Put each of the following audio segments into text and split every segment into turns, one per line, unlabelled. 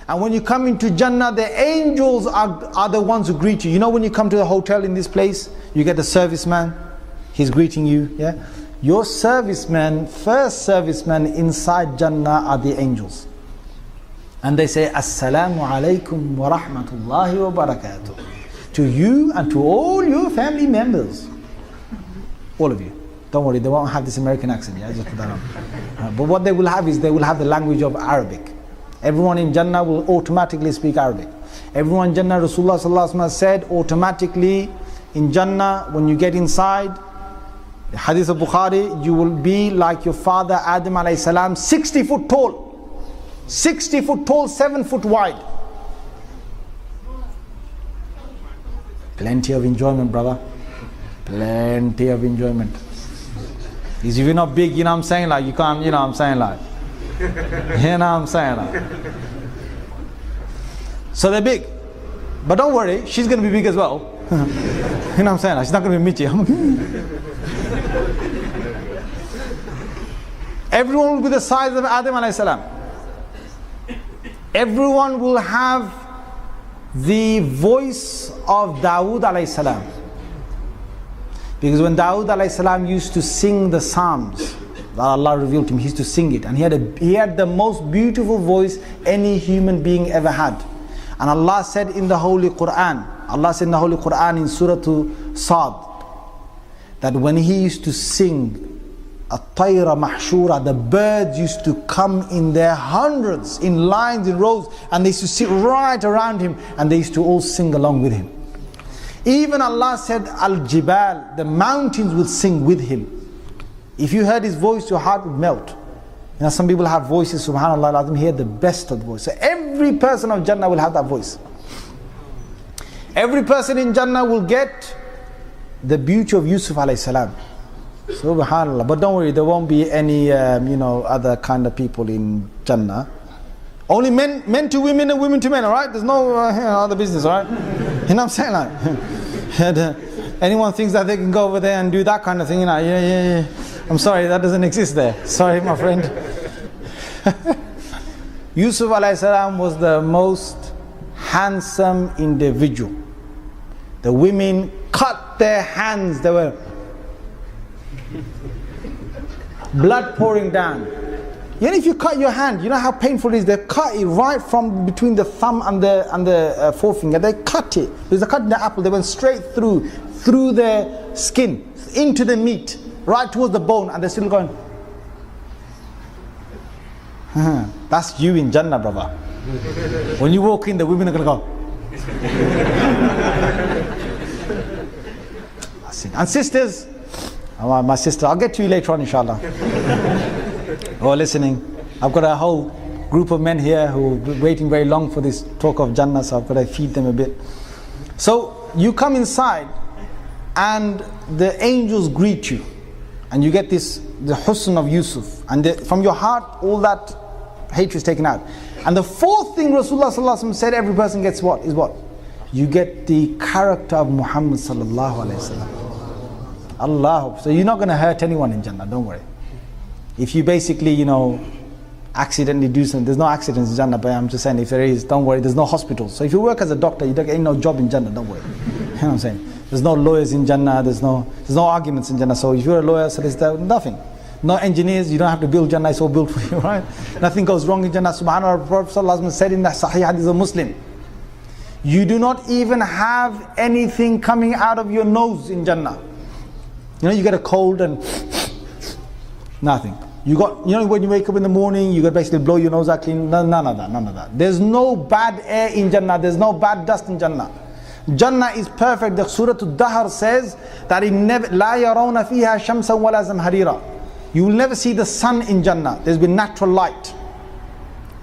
And when you come into Jannah, the angels are the ones who greet you. You know when you come to the hotel in this place, you get the serviceman, he's greeting you, yeah? Your serviceman, first serviceman inside Jannah are the angels. And they say, Assalamu alaikum wa rahmatullahi wa barakatuh. To you and to all your family members. All of you. Don't worry, they won't have this American accent, yeah? Just put that on. But what they will have is, they will have the language of Arabic. Everyone in Jannah will automatically speak Arabic. Everyone in Jannah, Rasulullah sallallahu alaihi wasallam said, automatically in Jannah, when you get inside, the hadith of Bukhari, you will be like your father Adam alayhi salam, 60 foot tall. 60 foot tall, 7 foot wide. Plenty of enjoyment, brother. Plenty of enjoyment. If you're not big, you know what I'm saying, like you can't, you know what I'm saying, like. You know what I'm saying, like. So they're big. But don't worry, she's going to be big as well. You know what I'm saying, like, she's not going to be Michi. Everyone will be the size of Adam alayhi salam. Everyone will have the voice of Dawood alayhi salam. Because when Dawood alayhi salam used to sing the Psalms that Allah revealed to him, he used to sing it, and he had the most beautiful voice any human being ever had. And Allah said in the Holy Quran, in Surah Sad, that when he used to sing At-Tayra Mahshura, the birds used to come in their hundreds, in lines, in rows, and they used to sit right around him, and they used to all sing along with him. Even Allah said, Al-Jibal, the mountains will sing with him. If you heard his voice, your heart would melt. You know, some people have voices, subhanAllah, let them hear the best of the voice. So every person of Jannah will have that voice. Every person in Jannah will get the beauty of Yusuf alayhi salam. Subhanallah. But don't worry, there won't be any, other kind of people in Jannah. Only men to women and women to men, alright? There's no other business, alright? You know what I'm saying? Like, anyone thinks that they can go over there and do that kind of thing, yeah. I'm sorry, that doesn't exist there. Sorry, my friend. Yusuf alayhi salam was the most handsome individual. The women cut their hands, they were blood pouring down. You know, if you cut your hand, you know how painful it is. They cut it right from between the thumb and the forefinger. They cut it. There's a cut in the apple. They went straight through the skin, into the meat, right towards the bone, and they're still going. That's you in Jannah, brother. When you walk in, the women are going to go. And sisters, my sister, I'll get to you later on, inshallah. Who are listening. I've got a whole group of men here who have been waiting very long for this talk of Jannah, so I've got to feed them a bit. So you come inside and the angels greet you, and you get the husn of Yusuf, and from your heart all that hatred is taken out. And the fourth thing Rasulullah sallallahu alaihi wasallam said every person gets what? You get the character of Muhammad sallallahu alaihi wasallam. Allah. So you're not going to hurt anyone in Jannah, don't worry. If you basically, accidentally do something, there's no accidents in Jannah, but I'm just saying, if there is, don't worry, there's no hospitals. So if you work as a doctor, you ain't no job in Jannah, don't worry. You know what I'm saying? There's no lawyers in Jannah, there's no arguments in Jannah. So if you're a lawyer, so there's nothing. No engineers, you don't have to build Jannah, it's all built for you, right? Nothing goes wrong in Jannah. Subhanallah, Prophet sallallahu alaihi wasallam said in the Sahih Hadith of Muslim, you do not even have anything coming out of your nose in Jannah. You get a cold and nothing. When you wake up in the morning, you got to basically blow your nose out clean. None of that. There's no bad air in Jannah. There's no bad dust in Jannah. Jannah is perfect. The Surah Al-Dahr says that it never, La yarawna fiha shamsan wala zamharira. You will never see the sun in Jannah. There's been natural light.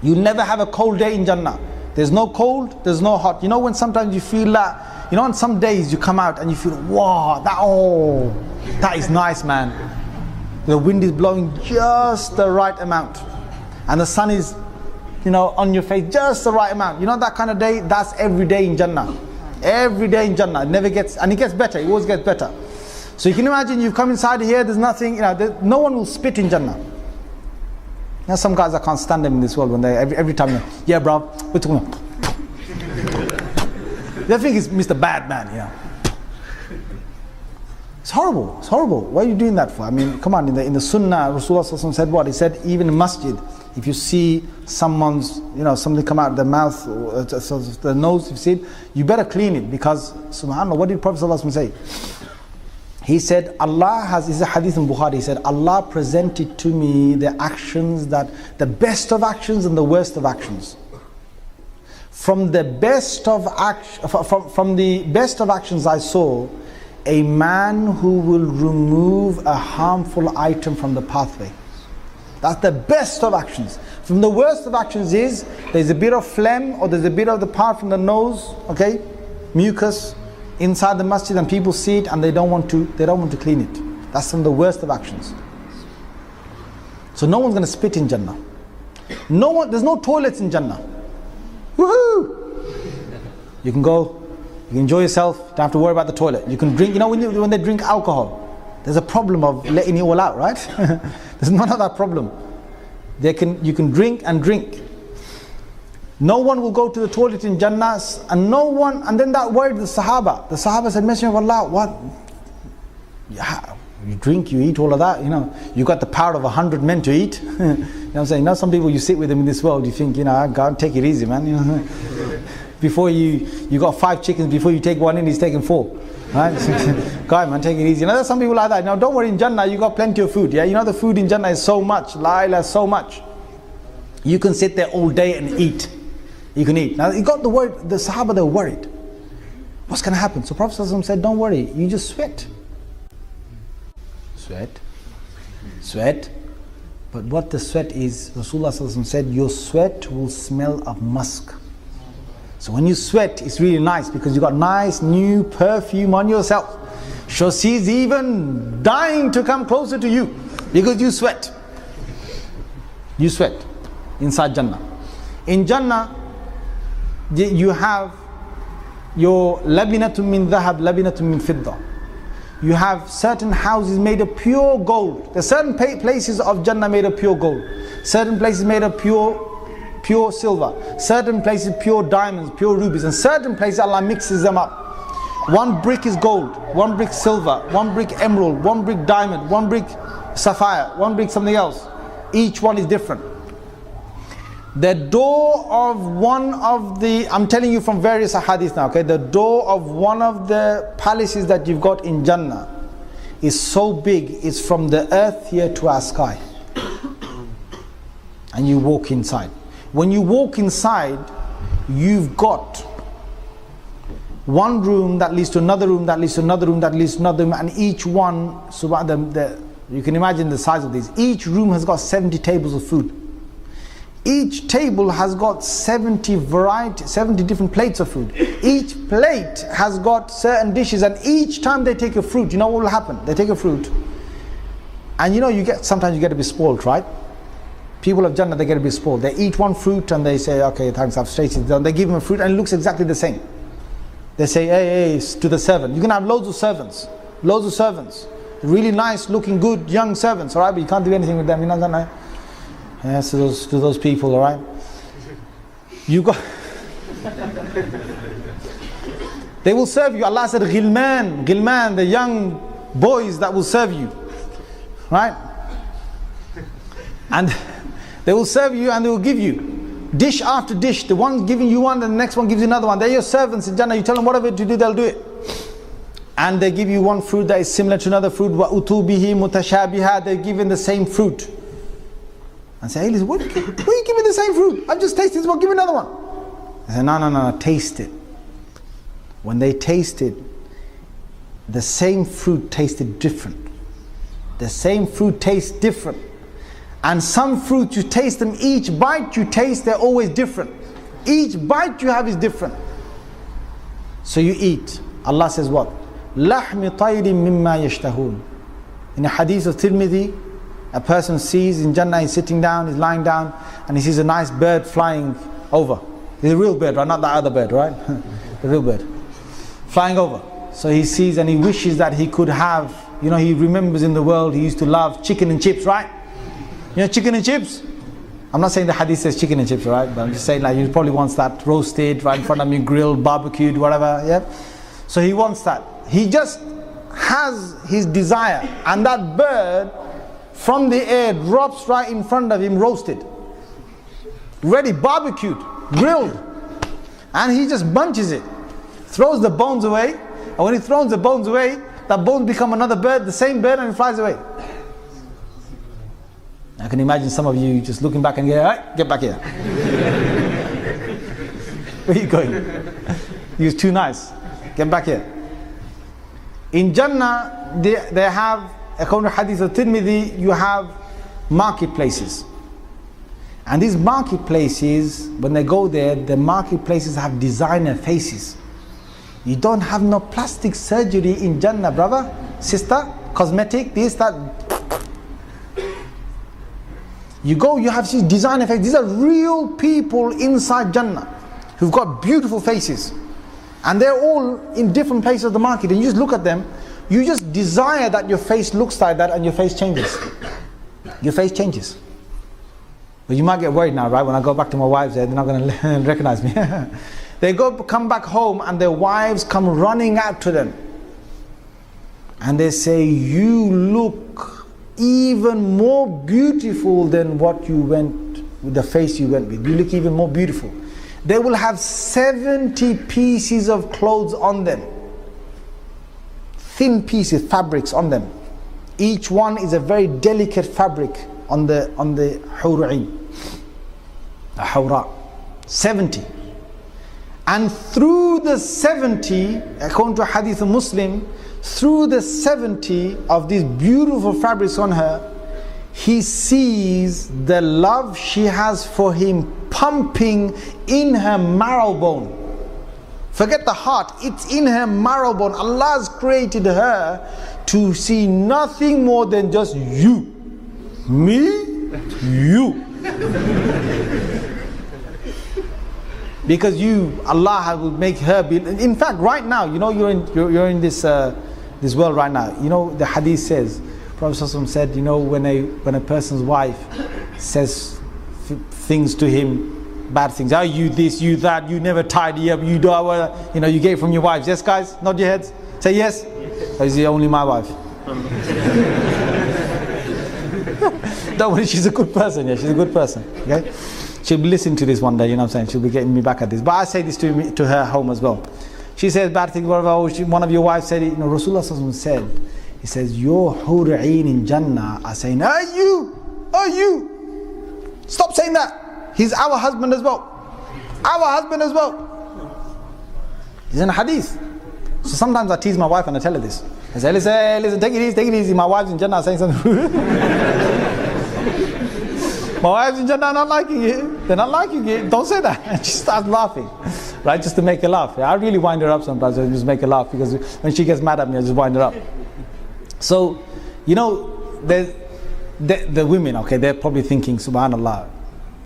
You'll never have a cold day in Jannah. There's no cold, there's no hot. You know when sometimes you feel that, on some days you come out and you feel, wow, that is nice, man. The wind is blowing just the right amount. And the sun is, on your face just the right amount. That kind of day, that's every day in Jannah. Every day in Jannah. It never gets, and it gets better, it always gets better. So you can imagine you've come inside here, there's nothing, no one will spit in Jannah. Now some guys, I can't stand them in this world when they, every time, yeah bro, we're talking about, they think it's Mr. Bad Man, you know. It's horrible, it's horrible. What are you doing that for? I mean, come on, in the Sunnah, Rasulullah said what? He said, even in masjid, if you see someone's, something come out of their mouth, or the nose, you see it, you better clean it, because, subhanAllah, what did Prophet ﷺ say? He said, Allah has, this is a hadith in Bukhari, he said, Allah presented to me the actions the best of actions and the worst of actions. From the best of actions I saw, a man who will remove a harmful item from the pathway. That's the best of actions. From the worst of actions is, there's a bit of phlegm or there's a bit of the part from the nose, okay, mucus, inside the masjid, and people see it and they don't want to clean it. That's from the worst of actions. So no one's going to spit in Jannah. There's no toilets in Jannah. Woohoo! You can go, you can enjoy yourself, don't have to worry about the toilet. You can drink, when they drink alcohol, there's a problem of letting it all out, right? There's none of that problem. You can drink and drink. No one will go to the toilet in Jannah, and then that word, the Sahaba. The Sahaba said, Messenger of Allah, what? Yeah, you drink, you eat all of that, you got the power of 100 men to eat. You know what I'm saying? Some people, you sit with them in this world, you think, God, take it easy, man. Before you got 5 chickens, before you take one in, he's taking 4. Right? God, man, take it easy. There's some people like that. Now, don't worry, in Jannah, you got plenty of food. Yeah, the food in Jannah is so much. La ilaha, so much. You can sit there all day and eat. You can eat. Now, you got the word, the Sahaba, they were worried. What's going to happen? So Prophet ﷺ said, don't worry, you just sweat. Sweat. But what the sweat is, Rasulullah ﷺ said, your sweat will smell of musk. So when you sweat, it's really nice because you got nice new perfume on yourself. So she's even dying to come closer to you because you sweat. You sweat inside Jannah. In Jannah, you have your labinatun min dhahab, labinatun min fidda. You have certain houses made of pure gold. There are certain places of Jannah made of pure gold. Certain places made of pure silver. Certain places pure diamonds, pure rubies. And certain places Allah mixes them up. One brick is gold, one brick silver, one brick emerald, one brick diamond, one brick sapphire, one brick something else. Each one is different. The door of one of the, I'm telling you from various ahadith now, okay? The door of one of the palaces that you've got in Jannah is so big, it's from the earth here to our sky. And you walk inside. When you walk inside, you've got one room that leads to another room, that leads to another room, that leads to another room, and each one, you can imagine the size of these. Each room has got 70 tables of food. Each table has got 70 different plates of food. Each plate has got certain dishes, and each time they take a fruit, you know what will happen? They take a fruit, and sometimes you get a bit spoiled, right? People of Jannah, they get a bit spoiled. They eat one fruit and they say, okay, thanks, I've tasted it. They give them a fruit and it looks exactly the same. They say, hey, to the servant. You can have loads of servants. Really nice, looking good, young servants, alright? But you can't do anything with them, Yes, to those people, alright? You got... They will serve you. Allah said, Ghilman, the young boys that will serve you. Right? And they will serve you and they will give you dish after dish. The one giving you one and the next one gives you another one. They're your servants in Jannah. You tell them whatever to do, they'll do it. And they give you one fruit that is similar to another fruit. وَأُتُوا بِهِ مُتَشَابِهًا. They're given the same fruit. And say, hey, listen, what are you giving the same fruit? I've just tasted this one, give me another one. I say, no, taste it. When they tasted, the same fruit tasted different. The same fruit tastes different. And some fruits, you taste them, each bite you taste, they're always different. Each bite you have is different. So you eat. Allah says what? لَحْمِ طَيْرٍ مِمَّا يَشْتَهُونَ. In a hadith of Tirmidhi, a person sees in Jannah, he's sitting down, he's lying down, and he sees a nice bird flying over. It's a real bird, right? Not that other bird, right? The real bird. Flying over. So he sees and he wishes that he could have, he remembers in the world he used to love chicken and chips, right? Chicken and chips? I'm not saying the hadith says chicken and chips, right? But I'm just saying like he probably wants that roasted right in front of me, grilled, barbecued, whatever. Yeah. So he wants that. He just has his desire, and that bird from the air drops right in front of him, roasted, ready, barbecued, grilled, and he just bunches it, throws the bones away, and when he throws the bones away, that bones become another bird, the same bird, and it flies away. I can imagine some of you just looking back and going, "Alright, get back here." Where are you going? You're too nice. Get back here. In Jannah, they have, according to Hadith of Tirmidhi, you have marketplaces. And these marketplaces, when they go there, the marketplaces have designer faces. You don't have no plastic surgery in Jannah, brother, sister, cosmetic, this, that. You go, you have these designer faces. These are real people inside Jannah who've got beautiful faces. And they're all in different places of the market. And you just look at them, you just desire that your face looks like that and your face changes. Your face changes. But you might get worried now, right? When I go back to my wives there, they're not going to recognize me. They come back home and their wives come running out to them. And they say, "You look even more beautiful than what you went, with the face you went with. You look even more beautiful." They will have 70 pieces of clothes on them. Thin pieces, fabrics on them. Each one is a very delicate fabric on the hur'in, the hawra. 70. And through the 70, according to Hadith of Muslim, through the 70 of these beautiful fabrics on her, he sees the love she has for him pumping in her marrow bone. Forget the heart, it's in her marrow bone. Allah has created her to see nothing more than just you. Me, you. Because Allah will make her be. In fact, right now, you know, you're in this world right now. You know, the hadith says, Prophet ﷺ said, you know, when a person's wife says things to him, bad things, "Oh, you this, you that, you never tidy up, you do," you know, you get it from your wives. Yes, guys, nod your heads. Say yes. Or is it only my wife? Don't worry, she's a good person. Yeah, she's a good person. Okay, she'll be listening to this one day. You know what I'm saying? She'll be getting me back at this. But I say this to her home as well. She says bad things. One of your wives said it. You know, Rasulullah ﷺ said. He says, "Your hur'in in Jannah are saying, are you? Stop saying that. He's our husband as well. Our husband as well." He's in a hadith. So sometimes I tease my wife and I tell her this. I say, listen, take it easy. My wife's in Jannah saying something. My wife's in Jannah not liking it. They're not liking it. Don't say that. And she starts laughing. Right? Just to make her laugh. I really wind her up sometimes. I just make her laugh because when she gets mad at me, I just wind her up. So, you know, the women, okay, they're probably thinking, subhanallah,